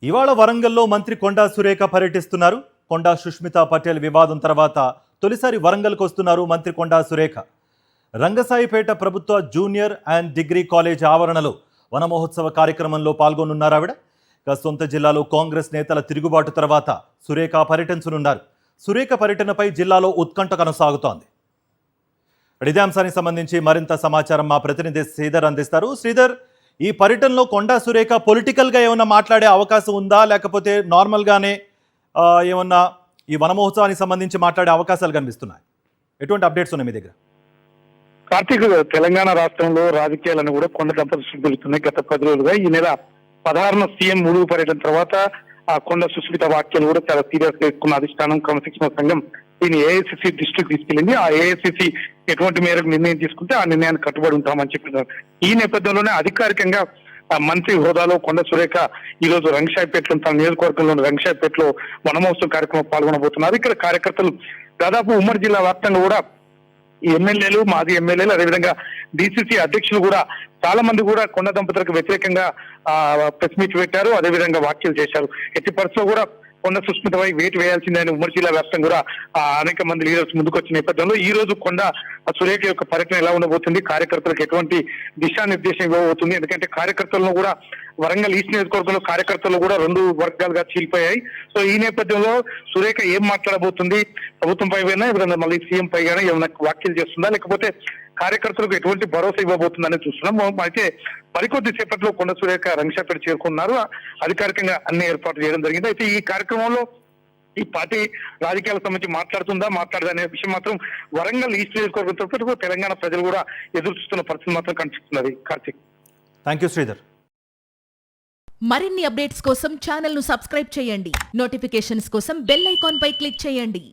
ఇవాళ వరంగల్లో మంత్రి కొండా సురేఖ పర్యటిస్తున్నారు. కొండా సుష్మితా పటేల్ వివాదం తర్వాత తొలిసారి వరంగల్కు వస్తున్నారు మంత్రి కొండా సురేఖ. రంగసాయిపేట ప్రభుత్వ జూనియర్ అండ్ డిగ్రీ కాలేజ్ ఆవరణలో వన మహోత్సవ కార్యక్రమంలో పాల్గొనున్నారు ఆవిడ. సొంత జిల్లాలో కాంగ్రెస్ నేతల తిరుగుబాటు తర్వాత సురేఖ పర్యటించనున్నారు. సురేఖ పర్యటనపై జిల్లాలో ఉత్కంఠ కొనసాగుతోంది. ఇదే అంశానికి సంబంధించి మరింత సమాచారం మా ప్రతినిధి శ్రీధర్ అందిస్తారు. శ్రీధర్, ఈ పర్యటనలో కొండా సురేఖ పొలిటికల్గా ఏమన్నా మాట్లాడే అవకాశం ఉందా, లేకపోతే నార్మల్గానే ఏమన్నా ఈ వన మహోత్సవానికి సంబంధించి మాట్లాడే అవకాశాలు కనిపిస్తున్నాయి? ఎటువంటి అప్డేట్స్ ఉన్నాయి మీ దగ్గర? కార్తీక్, తెలంగాణ రాష్ట్రంలో రాజకీయాలను కూడా కొండ దంపతులు సృష్టిస్తున్నాయి. గత 10 రోజులుగా ఈ నెల 16న సీఎం ములుగు పర్యటన తర్వాత ఆ కొండ సుష్మిత వ్యాఖ్యలు కూడా చాలా సీరియస్ గా తీసుకున్న అధిష్టానం క్రమశిక్షణ సంఘం దీన్ని ఏఐసిసి దృష్టికి తీసుకెళ్లింది. ఆ ఏఐసిసి ఎటువంటి మేరకు నిర్ణయం తీసుకుంటే ఆ నిర్ణయాన్ని కట్టుబడి ఉంటామని చెప్పినారు. ఈ నేపథ్యంలోనే అధికారికంగా మంత్రి హోదాలో కొండ సురేఖ ఈ రోజు రంగశాయిపేటలో తన నియోజకవర్గంలోని రంగశాయిపేటలో వనమహోత్సవం కార్యక్రమం పాల్గొనబోతున్నారు. ఇక్కడ కార్యకర్తలు దాదాపు ఉమ్మడి జిల్లా వ్యాప్తంగా కూడా ఎమ్మెల్యేలు, మాజీ ఎమ్మెల్యేలు, అదేవిధంగా డిసిసి అధ్యక్షులు కూడా చాలా మంది కూడా కొండ దంపతులకు వ్యతిరేకంగా ప్రెస్ మీట్ పెట్టారు. అదేవిధంగా వ్యాఖ్యలు చేశారు. ఎట్టి పరిస్థితుల్లో కూడా కొండ సుష్మితపై వేటు వేయాల్సిందని ఉమ్మడి జిల్లా వ్యాప్తంగా కూడా అనేక మంది లీడర్స్ ముందుకు వచ్చిన నేపథ్యంలో ఈ రోజు కొండ సురేఖ యొక్క పర్యటన ఎలా ఉండబోతుంది, కార్యకర్తలకు ఎటువంటి దిశానిర్దేశం ఇవ్వబోతుంది? ఎందుకంటే కార్యకర్తలను కూడా వరంగల్ ఈస్ట్ నియోజకవర్గంలో కార్యకర్తలు కూడా 2 వర్గాలుగా చీలిపోయాయి. సో ఈ నేపథ్యంలో సురేఖ ఏం మాట్లాడబోతుంది? ప్రభుత్వం పైన మళ్ళీ సీఎం పైగానే ఏమైనా వ్యాఖ్యలు చేస్తుందా, లేకపోతే కార్యకర్తలకు ఎటువంటి భరోసా ఇవ్వబోతుందని చూస్తున్నాం. అయితే మరికొద్ది సేపట్లో కొండ సురేఖ రంగశాపేట చేరుకున్నారు. అధికారికంగా అన్ని ఏర్పాట్లు చేయడం జరిగింది. అయితే ఈ కార్యక్రమంలో ఈ పార్టీ రాజకీయాలకు సంబంధించి మాట్లాడదనే విషయం మాత్రం వరంగల్ ఈస్ట్ నియోజకవర్గంతో తెలంగాణ ప్రజలు కూడా ఎదురు చూస్తున్న పరిస్థితి మాత్రం కనిపిస్తున్నది. Karthik, thank you Sridhar. మరిన్ని అప్డేట్స్ కోసం ఛానల్ ను సబ్స్క్రైబ్ చేయండి. నోటిఫికేషన్స్ కోసం బెల్ ఐకాన్ పై క్లిక్ చేయండి.